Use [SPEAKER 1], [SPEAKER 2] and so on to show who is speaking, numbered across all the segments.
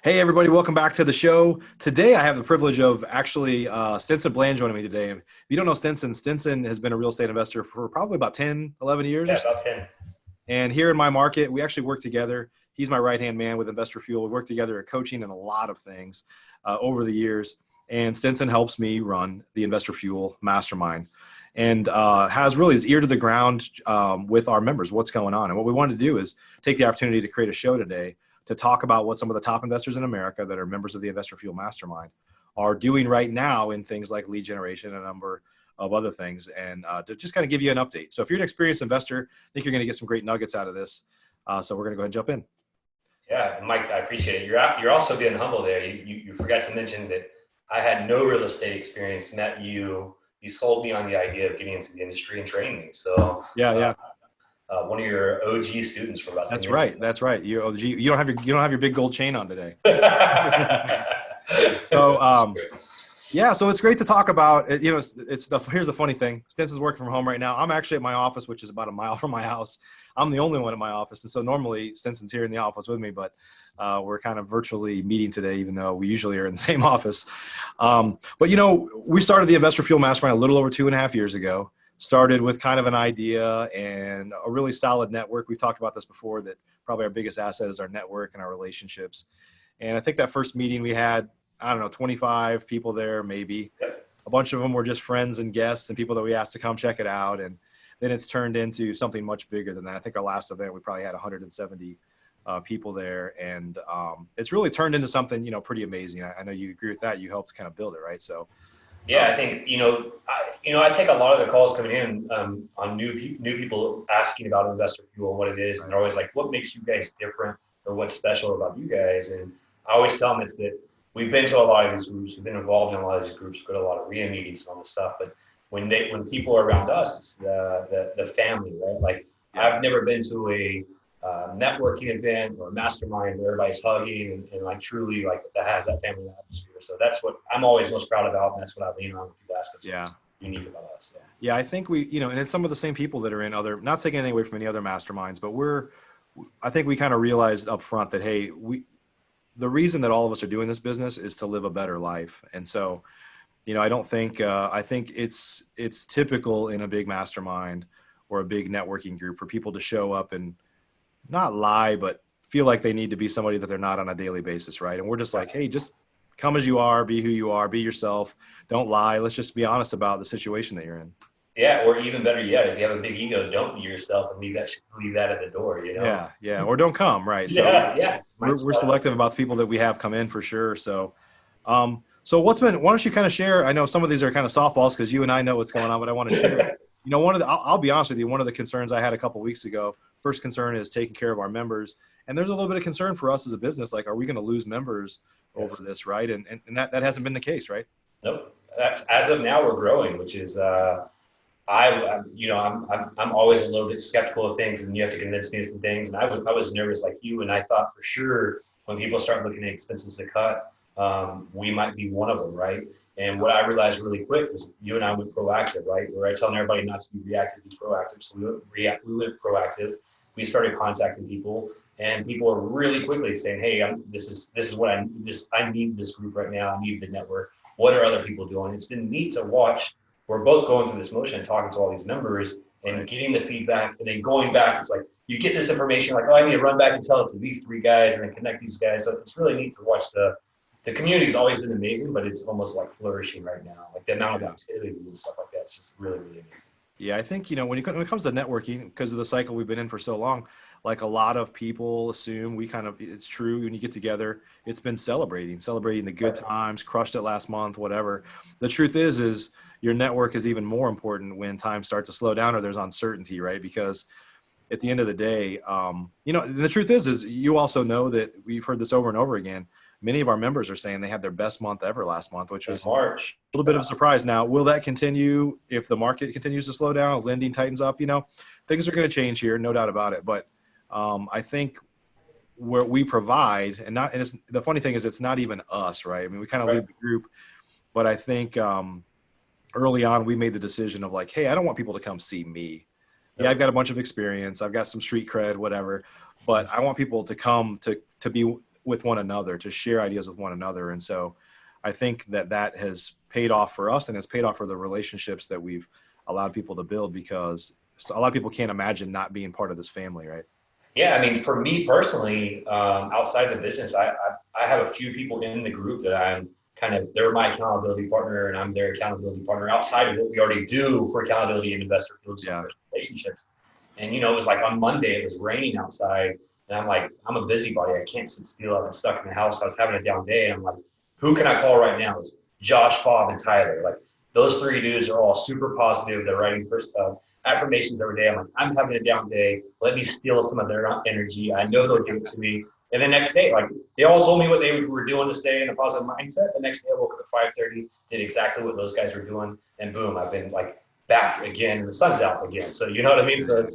[SPEAKER 1] Hey, everybody, welcome back to the show. Today, I have the privilege of actually Stinson Bland joining me today. If you don't know Stinson has been a real estate investor for probably about 10, 11 years or
[SPEAKER 2] Yeah,
[SPEAKER 1] so.
[SPEAKER 2] about 10.
[SPEAKER 1] And here in my market, we actually work together. He's my right-hand man with Investor Fuel. We work together at coaching and a lot of things over the years. And Stinson helps me run the Investor Fuel Mastermind and has really his ear to the ground with our members, what's going on. And what we wanted to do is take the opportunity to create a show today to talk about what some of the top investors in America that are members of the Investor Fuel Mastermind are doing right now in things like lead generation and a number of other things, and to just kind of give you an update. So if you're an experienced investor, I think you're going to get some great nuggets out of this. So we're going to go ahead and jump in.
[SPEAKER 2] Yeah, and Mike, I appreciate it. You're also being humble there. You forgot to mention that I had no real estate experience. Met you. You sold me on the idea of getting into the industry and training me. So
[SPEAKER 1] Yeah.
[SPEAKER 2] one of your OG students for about 10
[SPEAKER 1] That's
[SPEAKER 2] years.
[SPEAKER 1] right. That's right. You don't have your big gold chain on today. So yeah, so it's great to talk about. Here's the funny thing. Stinson's working from home right now. I'm actually at my office, which is about a mile from my house. I'm the only one at my office, and so normally Stinson's here in the office with me, but we're kind of virtually meeting today, even though we usually are in the same office. But we started the Investor Fuel Mastermind a little over 2.5 years ago. Started with kind of an idea and a really solid network. We've talked about this before, that probably our biggest asset is our network and our relationships. And I think that first meeting we had, I don't know, 25 people there, maybe. A bunch of them were just friends and guests and people that we asked to come check it out. And then it's turned into something much bigger than that. I think our last event, we probably had 170 people there. And it's really turned into something, pretty amazing. I know you agree with that. You helped kind of build it, right? So
[SPEAKER 2] Yeah, I think I take a lot of the calls coming in on new people asking about Investor Fuel and what it is, and they're always like, "What makes you guys different, or what's special about you guys?" And I always tell them it's that we've been to a lot of these groups, we've been involved in a lot of these groups, we've got a lot of RIA meetings and all this stuff. But when people are around us, it's the family, right? Like I've never been to a networking event or a mastermind where everybody's hugging and like truly like that has that family atmosphere. So that's what I'm always most proud about, and that's what I lean on with people ask us what's unique about us.
[SPEAKER 1] Yeah, I think we, and it's some of the same people that are in other, not taking anything away from any other masterminds, but I think we kind of realized up front that, hey, the reason that all of us are doing this business is to live a better life. And so, I don't think, I think it's typical in a big mastermind or a big networking group for people to show up and not lie, but feel like they need to be somebody that they're not on a daily basis. Right. And we're just like, hey, just come as you are, be who you are, be yourself. Don't lie. Let's just be honest about the situation that you're in.
[SPEAKER 2] Yeah. Or even better yet, if you have a big ego, don't be yourself and leave that at the door,
[SPEAKER 1] Yeah. Or don't come. Right. So we're selective about the people that we have come in for sure. So, why don't you kind of share, I know some of these are kind of softballs because you and I know what's going on, but I want to share, I'll be honest with you. One of the concerns I had a couple of weeks ago, first concern is taking care of our members. And there's a little bit of concern for us as a business. Like, are we going to lose members over this? Right. And that hasn't been the case, right?
[SPEAKER 2] Nope. As of now, we're growing, which is, I'm always a little bit skeptical of things, and you have to convince me of some things. And I was nervous like you, and I thought for sure when people start looking at expenses to cut, we might be one of them, right? And what I realized really quick is you and I went proactive, right? We're telling everybody not to be reactive, be proactive. So we went proactive. We started contacting people, and people are really quickly saying, "Hey, this is what I need. I need this group right now. I need the network. What are other people doing?" It's been neat to watch. We're both going through this motion and talking to all these members and getting the feedback, and then going back. It's like you get this information, like, "Oh, I need to run back and tell it to these 3 guys, and then connect these guys." So it's really neat to watch. The community's always been amazing, but it's almost like flourishing right now. Like the amount of activity and stuff like that, it's just really, really amazing.
[SPEAKER 1] Yeah, I think, when it comes to networking, because of the cycle we've been in for so long, like a lot of people assume it's true when you get together, it's been celebrating the good times, crushed it last month, whatever. The truth is your network is even more important when times start to slow down or there's uncertainty, right? Because at the end of the day, the truth is you also know that we've heard this over and over again. Many of our members are saying they had their best month ever last month, which was
[SPEAKER 2] March.
[SPEAKER 1] A little bit of a surprise. Now, will that continue if the market continues to slow down, if lending tightens up? Things are going to change here, no doubt about it. But I think where we provide, the funny thing is it's not even us, right? I mean, we kind of lead the group, but I think early on we made the decision of like, hey, I don't want people to come see me. Yeah, I've got a bunch of experience. I've got some street cred, whatever, but I want people to come to be with one another, to share ideas with one another. And so I think that has paid off for us, and it's paid off for the relationships that we've allowed people to build, because a lot of people can't imagine not being part of this family, right?
[SPEAKER 2] Yeah, I mean, for me personally, outside the business, I have a few people in the group that I'm kind of, they're my accountability partner and I'm their accountability partner outside of what we already do for accountability and investor field
[SPEAKER 1] Yeah.
[SPEAKER 2] relationships. And, you know, it was like on Monday, it was raining outside. And I'm like, I'm a busybody. I can't sit still. I've been stuck in the house. I was having a down day. And I'm like, who can I call right now? It's Josh, Bob, and Tyler. Like, those three dudes are all super positive. They're writing affirmations every day. I'm like, I'm having a down day. Let me steal some of their energy. I know they'll give it to me. And the next day, like, they all told me what they were doing to stay in a positive mindset. The next day I woke up at 5:30, did exactly what those guys were doing. And boom, I've been like back again and the sun's out again. So, you know what I mean? So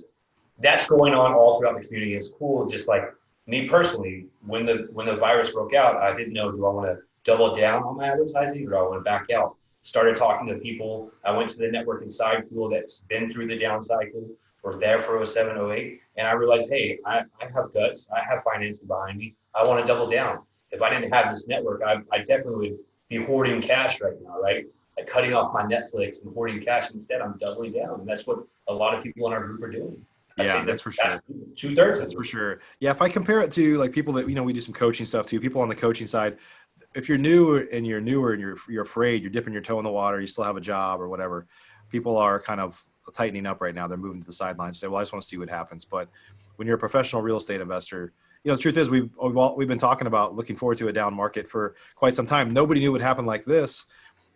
[SPEAKER 2] that's going on all throughout the community. It's cool. Just like me personally, when the virus broke out, I didn't know, do I want to double down on my advertising or do I want to back out? Started talking to people. I went to the networking side pool that's been through the down cycle. We're there for 07, 08. And I realized, hey, I have guts. I have financing behind me. I want to double down. If I didn't have this network, I definitely would be hoarding cash right now, right? Like cutting off my Netflix and hoarding cash. Instead, I'm doubling down. And that's what a lot of people in our group are doing.
[SPEAKER 1] Yeah, that's for sure.
[SPEAKER 2] 2/3.
[SPEAKER 1] That's for sure. Yeah, if I compare it to like people that, you know, we do some coaching stuff too, people on the coaching side, if you're new and you're newer and you're afraid, you're dipping your toe in the water, you still have a job or whatever, people are kind of tightening up right now. They're moving to the sidelines, say, well, I just want to see what happens. But when you're a professional real estate investor, you know, the truth is we've been talking about looking forward to a down market for quite some time. Nobody knew it would happen like this.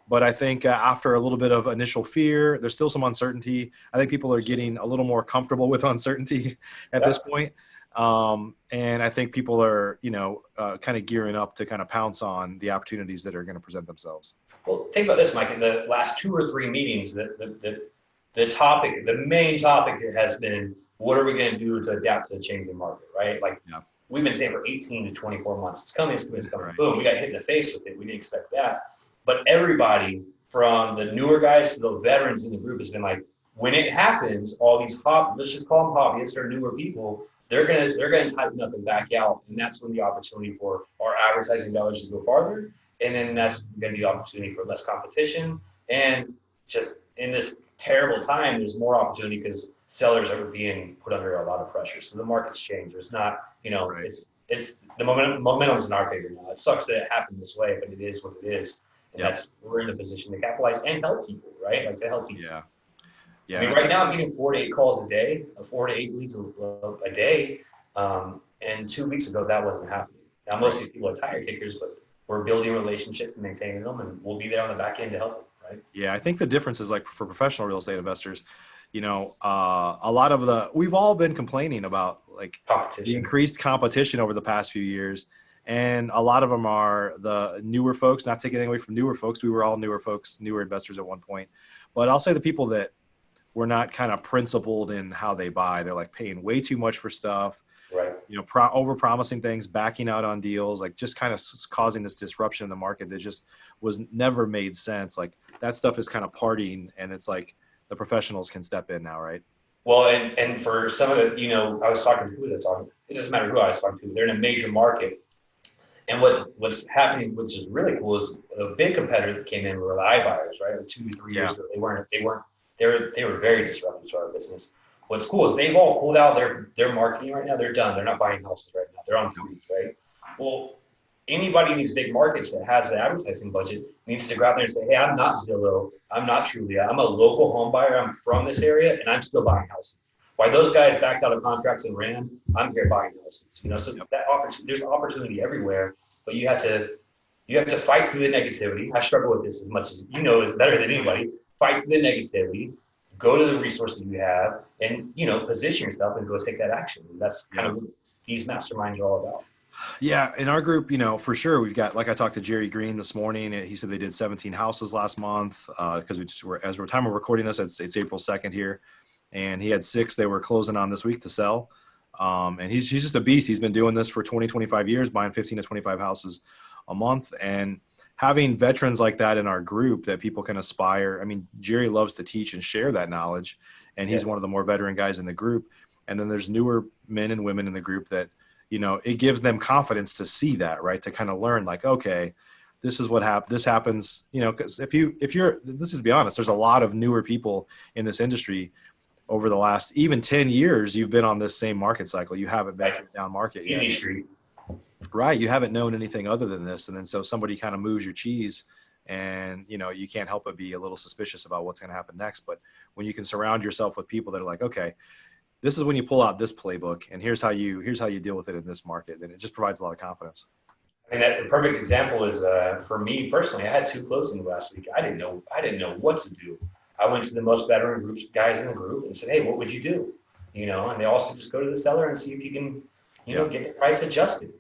[SPEAKER 1] But I think after a little bit of initial fear, there's still some uncertainty. I think people are getting a little more comfortable with uncertainty at this point. And I think people are, you know, kind of gearing up to kind of pounce on the opportunities that are going to present themselves.
[SPEAKER 2] Well, think about this, Mike. In the last 2 or 3 meetings, the topic, the main topic has been, what are we going to do to adapt to the changing market, right? Like,
[SPEAKER 1] yeah.
[SPEAKER 2] We've been saying for 18 to 24 months, it's coming, it's coming, it's coming.
[SPEAKER 1] Right.
[SPEAKER 2] Boom, we got hit in the face with it. We didn't expect that. But everybody, from the newer guys to the veterans in the group, has been like, when it happens, all these let's just call them hobbyists or newer people, they're gonna tighten up and back out, and that's when the opportunity for our advertising dollars to go farther, and then that's gonna be the opportunity for less competition, and just in this terrible time, there's more opportunity because sellers are being put under a lot of pressure. So the market's changed. It's not, you know, right. It's the momentum's in our favor now. It sucks that it happened this way, but it is what it is. And we're in a position to capitalize and help people, right? Like to help people.
[SPEAKER 1] Yeah. Yeah.
[SPEAKER 2] I mean, right now I'm getting 4 to 8 calls a day, 4 to 8 leads a day. And 2 weeks ago, that wasn't happening. Now, most of these people are tire kickers, but we're building relationships and maintaining them, and we'll be there on the back end to help them, right?
[SPEAKER 1] Yeah. I think the difference is like for professional real estate investors, you know, a lot of we've all been complaining about like the increased competition over the past few years. And a lot of them are the newer folks, not taking anything away from newer folks. We were all newer folks, newer investors at one point. But I'll say the people that were not kind of principled in how they buy, they're like paying way too much for stuff,
[SPEAKER 2] right?
[SPEAKER 1] You know, over promising things, backing out on deals, like just kind of causing this disruption in the market that just was never made sense. Like that stuff is kind of partying, and it's like the professionals can step in now, right?
[SPEAKER 2] Well, and for some of the, you know, I was talking to, who was I talking to? It doesn't matter who I was talking to. They're in a major market. And what's happening, which is really cool, is a big competitor that came in were the iBuyers, right? Like 2 to 3 years ago, they were very disruptive to our business. What's cool is they've all pulled out their marketing right now. They're done. They're not buying houses right now. They're on freeze, right? Well, anybody in these big markets that has an advertising budget needs to go out there and say, hey, I'm not Zillow. I'm not Trulia. I'm a local home buyer. I'm from this area, and I'm still buying houses. Why those guys backed out of contracts and ran, I'm here buying houses. You know, so there's opportunity everywhere, but you have to fight through the negativity. I struggle with this as much as you know is better than anybody. Fight through the negativity, go to the resources you have, and you know, position yourself and go take that action. And that's kind of what these masterminds are all about.
[SPEAKER 1] Yeah, in our group, you know, for sure, we've got, like I talked to Jerry Green this morning. He said they did 17 houses last month because as we're time of recording this, it's April 2nd here. And he had 6 they were closing on this week to sell. And he's just a beast. He's been doing this for 20, 25 years, buying 15 to 25 houses a month. And having veterans like that in our group that people can aspire. I mean, Jerry loves to teach and share that knowledge. And he's one of the more veteran guys in the group. And then there's newer men and women in the group that, it gives them confidence to see that, right? To kind of learn like, okay, this is what this happens, because if you're, this is, to be honest, there's a lot of newer people in this industry over the last even 10 years. You've been on this same market cycle. You haven't been through down market yet.
[SPEAKER 2] Easy street.
[SPEAKER 1] Right. You haven't known anything other than this. And then so somebody kind of moves your cheese and, you can't help but be a little suspicious about what's going to happen next. But when you can surround yourself with people that are like, okay, this is when you pull out this playbook and here's how you deal with it in this market, then it just provides a lot of confidence.
[SPEAKER 2] I mean, the perfect example is for me personally. I had 2 closings last week. I didn't know what to do. I went to the most veteran groups, guys in the group, and said, "Hey, what would you do?" And they all said, "Just go to the seller and see if you can, get the price adjusted."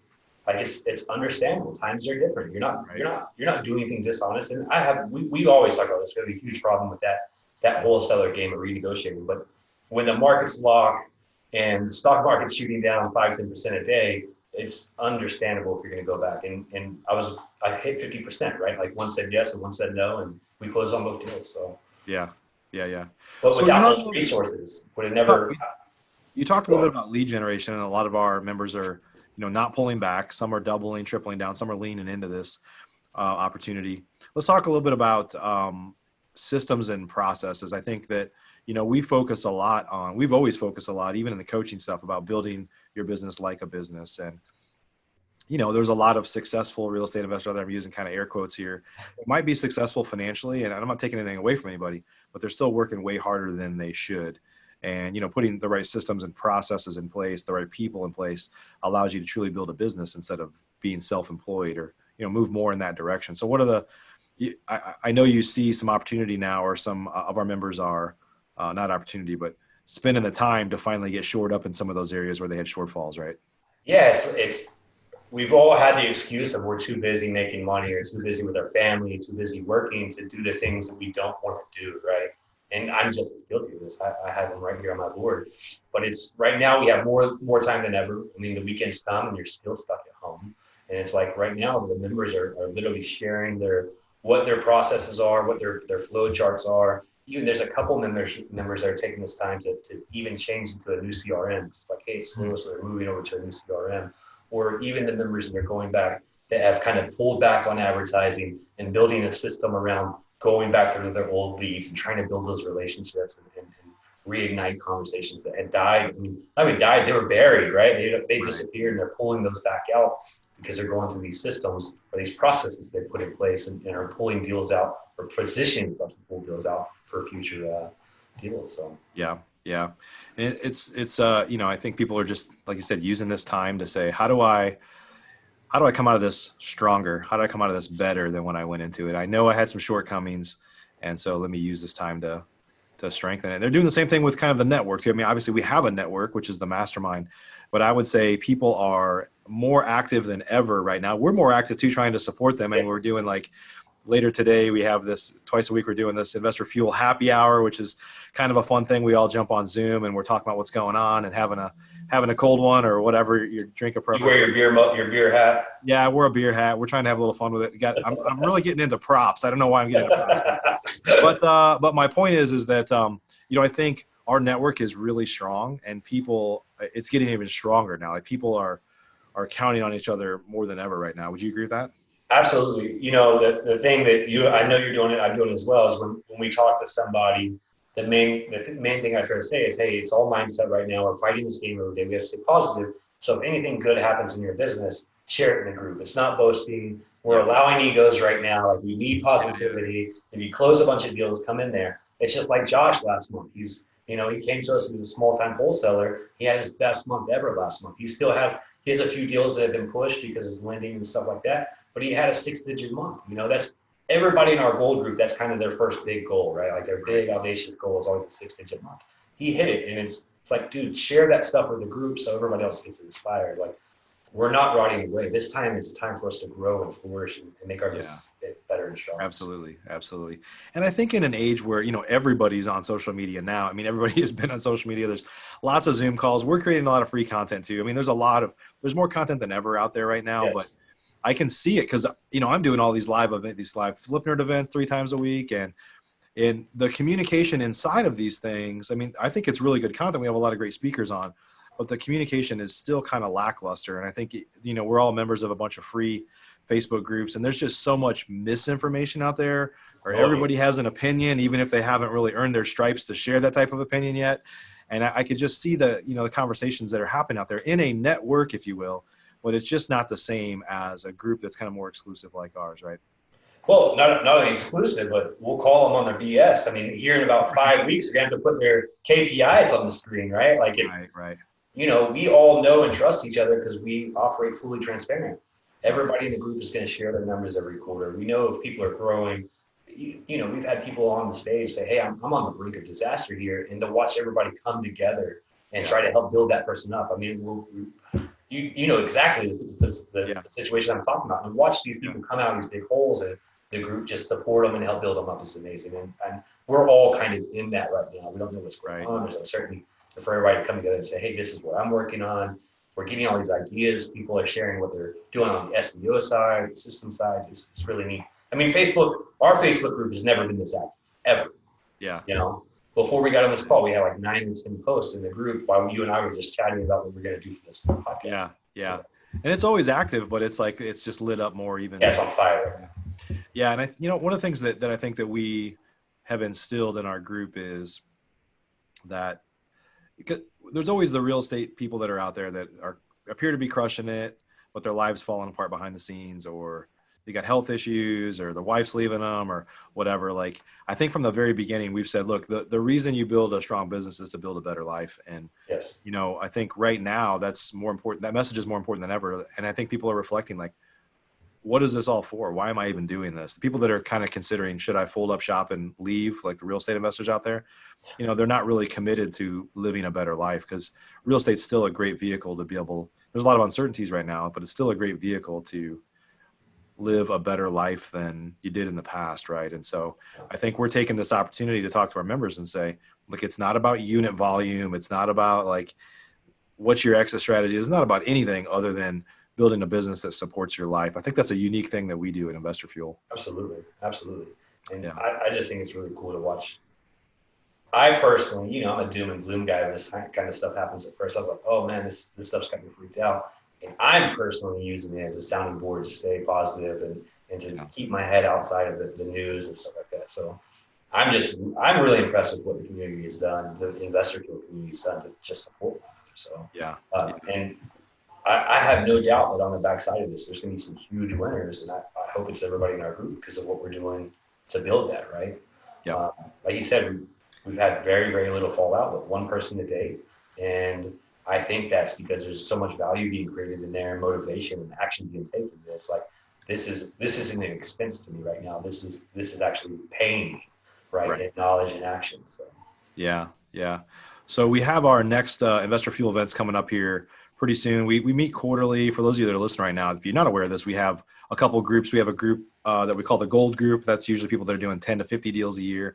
[SPEAKER 2] Like it's understandable. Times are different. You're not doing anything dishonest. And we always talk about this. We have a huge problem with that wholesaler game of renegotiating. But when the market's locked and the stock market's shooting down 5-10% a day, it's understandable if you're going to go back. And I hit 50%, right? Like one said yes and one said no, and we closed on both deals. So
[SPEAKER 1] yeah.
[SPEAKER 2] But
[SPEAKER 1] So
[SPEAKER 2] without those resources, would have never.
[SPEAKER 1] You talked a little bit about lead generation, and a lot of our members are, not pulling back. Some are doubling, tripling down. Some are leaning into this opportunity. Let's talk a little bit about systems and processes. I think that, we've always focused a lot, even in the coaching stuff, about building your business like a business. And, there's a lot of successful real estate investors out there. I'm using kind of air quotes here. It might be successful financially, and I'm not taking anything away from anybody, but they're still working way harder than they should. And, putting the right systems and processes in place, the right people in place, allows you to truly build a business instead of being self-employed or, move more in that direction. So what are I know you see some opportunity now, or some of our members are not opportunity, but spending the time to finally get shored up in some of those areas where they had shortfalls, right?
[SPEAKER 2] Yeah, we've all had the excuse of we're too busy making money, or too busy with our family, too busy working to do the things that we don't want to do, right? And I'm just as guilty of this. I have them right here on my board. But it's right now we have more time than ever. I mean, the weekends come and you're still stuck at home. And it's like right now the members are literally sharing what their processes are, what their flow charts are. Even there's a couple members that are taking this time to even change into a new CRM. It's like, hey, it's slow, so they're moving over to a new CRM. Or even the members that are going back that have kind of pulled back on advertising and building a system around going back through their old leads and trying to build those relationships and reignite conversations that had died. I mean, not even died, they were buried, right? They disappeared, and they're pulling those back out because they're going through these systems or these processes they put in place and are pulling deals out, or positioning themselves to pull deals out for future deals. So
[SPEAKER 1] yeah. And it's I think people are just, like you said, using this time to say, how do I come out of this stronger? How do I come out of this better than when I went into it? I know I had some shortcomings, and so let me use this time to strengthen it. They're doing the same thing with kind of the network too. I mean, obviously we have a network, which is the mastermind, but I would say people are more active than ever right now. We're more active too, trying to support them. And we're doing, like, later today, we have this twice a week. We're doing this Investor Fuel Happy Hour, which is kind of a fun thing. We all jump on Zoom and we're talking about what's going on and having a cold one or whatever your drink of preference.
[SPEAKER 2] You wear your beer hat.
[SPEAKER 1] Yeah, I wore a beer hat. We're trying to have a little fun with it. I'm really getting into props. I don't know why I'm getting into props, but my point is that I think our network is really strong, and it's getting even stronger now. Like, people are counting on each other more than ever right now. Would you agree with that?
[SPEAKER 2] Absolutely. The thing that I know you're doing it, I'm doing it as well, is when we talk to somebody, the main thing I try to say is, hey, it's all mindset right now. We're fighting this game every day. We have to stay positive. So if anything good happens in your business, share it in the group. It's not boasting. We're allowing egos right now. Like, we need positivity. If you close a bunch of deals, come in there. It's just like Josh last month. He came to us as a small-time wholesaler. He had his best month ever last month. He has a few deals that have been pushed because of lending and stuff like that, but he had a 6-digit month. That's everybody in our gold group. That's kind of their first big goal, right? Like, their big audacious goal is always a 6-digit month. He hit it, and it's like, dude, share that stuff with the group so everybody else gets inspired. Like, we're not rotting away. This time is time for us to grow and flourish and make our business better and stronger.
[SPEAKER 1] Absolutely. And I think in an age where, everybody's on social media now. I mean, everybody has been on social media. There's lots of Zoom calls. We're creating a lot of free content too. I mean, there's more content than ever out there right now, but I can see it because, I'm doing all these live Flip Nerd events 3 times a week, and the communication inside of these things. I mean, I think it's really good content. We have a lot of great speakers on, but the communication is still kind of lackluster. And I think, you know, we're all members of a bunch of free Facebook groups, and there's just so much misinformation out there, or everybody has an opinion, even if they haven't really earned their stripes to share that type of opinion yet. And I could just see the, you know, the conversations that are happening out there in a network, if you will, but it's just not the same as a group that's kind of more exclusive like ours, right?
[SPEAKER 2] Well, not only exclusive, but we'll call them on their BS. I mean, here in about 5 weeks, they're going to have to put their KPIs on the screen, right? Like it's,
[SPEAKER 1] right.
[SPEAKER 2] You know, we all know and trust each other because we operate fully transparent. Everybody in the group is going to share their numbers every quarter. We know if people are growing. You know, we've had people on the stage say, hey, I'm on the brink of disaster here, and to watch everybody come together and try to help build that person up. I mean, you know exactly the situation I'm talking about. And watch these people come out of these big holes, and the group just support them and help build them up is amazing. And we're all kind of in that right now. We don't know what's going on. There's uncertainty. For everybody to come together and say, hey, this is what I'm working on. We're getting all these ideas. People are sharing what they're doing on the SEO side, the system side. It's really neat. I mean, our Facebook group has never been this active, ever.
[SPEAKER 1] Yeah.
[SPEAKER 2] You know, before we got on this call, we had like 9 or 10 posts in the group while you and I were just chatting about what we're going to do for this podcast.
[SPEAKER 1] Yeah. And it's always active, but it's like, it's just lit up more even.
[SPEAKER 2] Yeah, it's on fire.
[SPEAKER 1] Yeah. And you know, one of the things that I think that we have instilled in our group is that because there's always the real estate people that are out there that appear to be crushing it, but their lives falling apart behind the scenes, or they got health issues, or their wife's leaving them, or whatever. Like, I think from the very beginning, we've said, look, the reason you build a strong business is to build a better life. And, you know, I think right now that's more important. That message is more important than ever. And I think people are reflecting, like, what is this all for? Why am I even doing this? The people that are kind of considering, should I fold up shop and leave, like the real estate investors out there, you know, they're not really committed to living a better life, because real estate's still a great vehicle to be able, there's a lot of uncertainties right now, but it's still a great vehicle to live a better life than you did in the past. Right. And so I think we're taking this opportunity to talk to our members and say, look, it's not about unit volume. It's not about like what's your exit strategy. It's not about anything other than building a business that supports your life. I think that's a unique thing that we do at Investor Fuel.
[SPEAKER 2] Absolutely. And I just think it's really cool to watch. I personally, you know, I'm a doom and gloom guy when this kind of stuff happens at first. I was like, oh man, this stuff's got me freaked out. And I'm personally using it as a sounding board to stay positive and to keep my head outside of the news and stuff like that. So I'm really impressed with what the community has done, the Investor Fuel community has done to just support one another. So, and I have no doubt that on the backside of this, there's going to be some huge winners. And I hope it's everybody in our group because of what we're doing to build that, right?
[SPEAKER 1] Yeah.
[SPEAKER 2] Like you said, we've had very, very little fallout with one person to date. And I think that's because there's so much value being created in there, and motivation and action being taken. It's like, this isn't an expense to me right now. This is actually paying me, right? In knowledge and action. So. Yeah.
[SPEAKER 1] So we have our next Investor Fuel events coming up here pretty soon. We meet quarterly. For those of you that are listening right now, if you're not aware of this, we have a couple of groups. We have a group that we call the Gold Group. That's usually people that are doing 10 to 50 deals a year.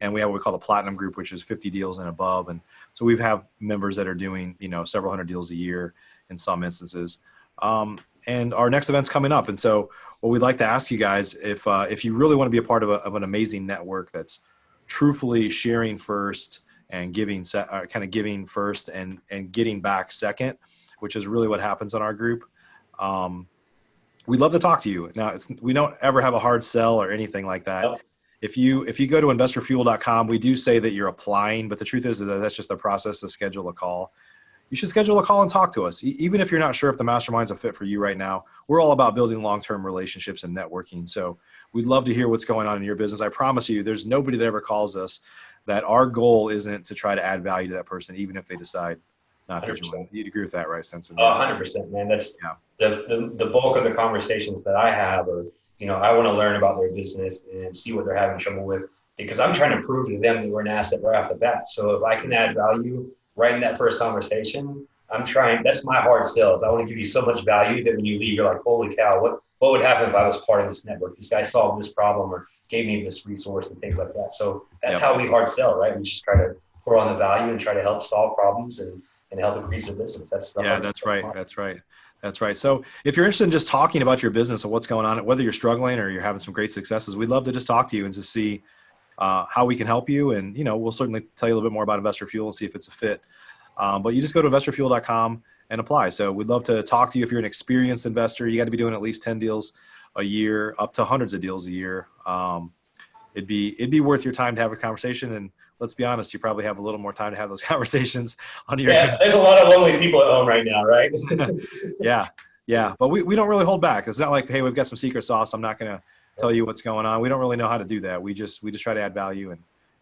[SPEAKER 1] And we have what we call the Platinum Group, which is 50 deals and above. And so we have members that are doing, you know, several hundred deals a year in some instances. And our next event's coming up. And so what we'd like to ask you guys, if you really want to be a part of an amazing network that's truthfully sharing first and giving first and getting back second, which is really what happens in our group. We'd love to talk to you. Now, we don't ever have a hard sell or anything like that.
[SPEAKER 2] Nope.
[SPEAKER 1] If you go to investorfuel.com, we do say that you're applying, but the truth is that that's just a process to schedule a call. You should schedule a call and talk to us. Even if you're not sure if the mastermind's a fit for you right now, we're all about building long-term relationships and networking. So we'd love to hear what's going on in your business. I promise you, there's nobody that ever calls us that our goal isn't to try to add value to that person, even if they decide not to join. You'd agree with that, right, Stinson?
[SPEAKER 2] 100%, man. That's the bulk of the conversations that I have are, you know, I want to learn about their business and see what they're having trouble with, because I'm trying to prove to them that we're an asset right off the bat. So if I can add value right in that first conversation, that's my hard sell. I want to give you so much value that when you leave, you're like, holy cow, what would happen if I was part of this network? This guy solved this problem or gave me this resource and things like that. So that's how we hard sell, right? We just try to pour on the value and try to help solve problems and help increase their business. That's right. So if you're interested in just talking about your business and what's going on, whether you're struggling or you're having some great successes, we'd love to just talk to you and just see how we can help you. And, you know, we'll certainly tell you a little bit more about Investor Fuel and see if it's a fit.
[SPEAKER 1] But you just go to investorfuel.com and apply. So we'd love to talk to you if you're an experienced investor. You got to be doing at least 10 deals a year, up to hundreds of deals a year. It'd be worth your time to have a conversation. And let's be honest, you probably have a little more time to have those conversations on your
[SPEAKER 2] Yeah, there's a lot of lonely people at home right now, right?
[SPEAKER 1] Yeah. But we don't really hold back. It's not like, hey, we've got some secret sauce. I'm not going to tell you what's going on. We don't really know how to do that. We just try to add value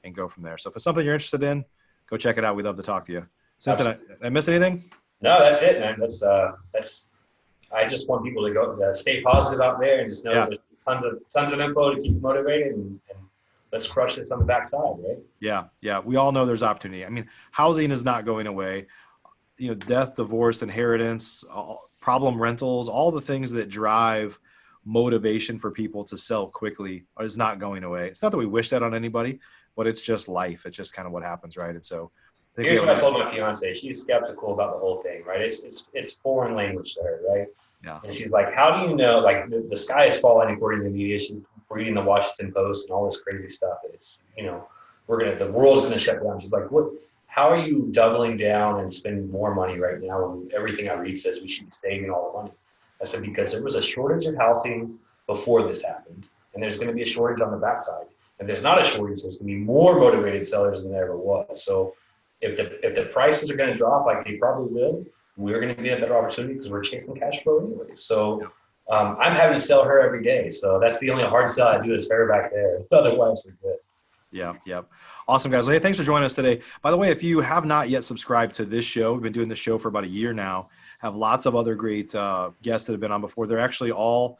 [SPEAKER 1] and go from there. So if it's something you're interested in, go check it out. We'd love to talk to you. Stinson, did I miss anything?
[SPEAKER 2] No, that's it, man. That's. I just want people to go stay positive out there and just know there's tons of info to keep you motivated and let's crush this on the backside, right?
[SPEAKER 1] Yeah. We all know there's opportunity. I mean, housing is not going away. Death, divorce, inheritance, problem rentals, all the things that drive motivation for people to sell quickly is not going away. It's not that we wish that on anybody, but it's just life. It's just kind of what happens, right? And so
[SPEAKER 2] here's what I told my fiance. She's skeptical about the whole thing, right? It's foreign language to her, right?
[SPEAKER 1] Yeah.
[SPEAKER 2] And she's like, how do you know, like the sky is falling according to the media. She's reading the Washington Post and all this crazy stuff. It's, the world's going to shut down. She's like, how are you doubling down and spending more money right now when everything I read says we should be saving all the money? I said, because there was a shortage of housing before this happened, and there's going to be a shortage on the backside. If there's not a shortage, there's going to be more motivated sellers than there ever was. So if the prices are going to drop like they probably will, we're going to be in a better opportunity because we're chasing cash flow anyway. So I'm having to sell her every day. So that's the only hard sell I do is her back there. Otherwise, we're good.
[SPEAKER 1] Yeah. Awesome, guys. Well, hey, thanks for joining us today. By the way, if you have not yet subscribed to this show, we've been doing this show for about a year now, have lots of other great guests that have been on before. They're actually all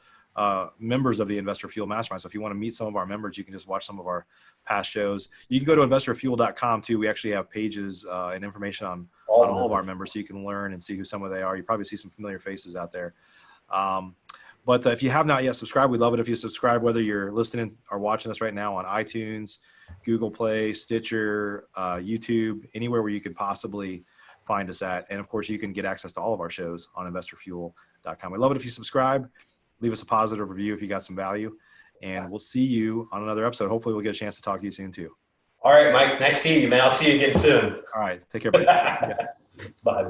[SPEAKER 1] members of the Investor Fuel Mastermind. So if you want to meet some of our members, you can just watch some of our past shows. You can go to investorfuel.com too. We actually have pages and information on all of our members, so you can learn and see who some of they are. You probably see some familiar faces out there. But if you have not yet subscribed, we'd love it if you subscribe, whether you're listening or watching us right now on iTunes, Google Play, Stitcher, YouTube, anywhere where you could possibly find us at. And of course, you can get access to all of our shows on investorfuel.com. We'd love it if you subscribe, leave us a positive review if you got some value, and we'll see you on another episode. Hopefully we'll get a chance to talk to you soon too.
[SPEAKER 2] All right, Mike, nice seeing you, man. I'll see you again soon.
[SPEAKER 1] All right. Take care, buddy. Yeah.
[SPEAKER 2] Bye.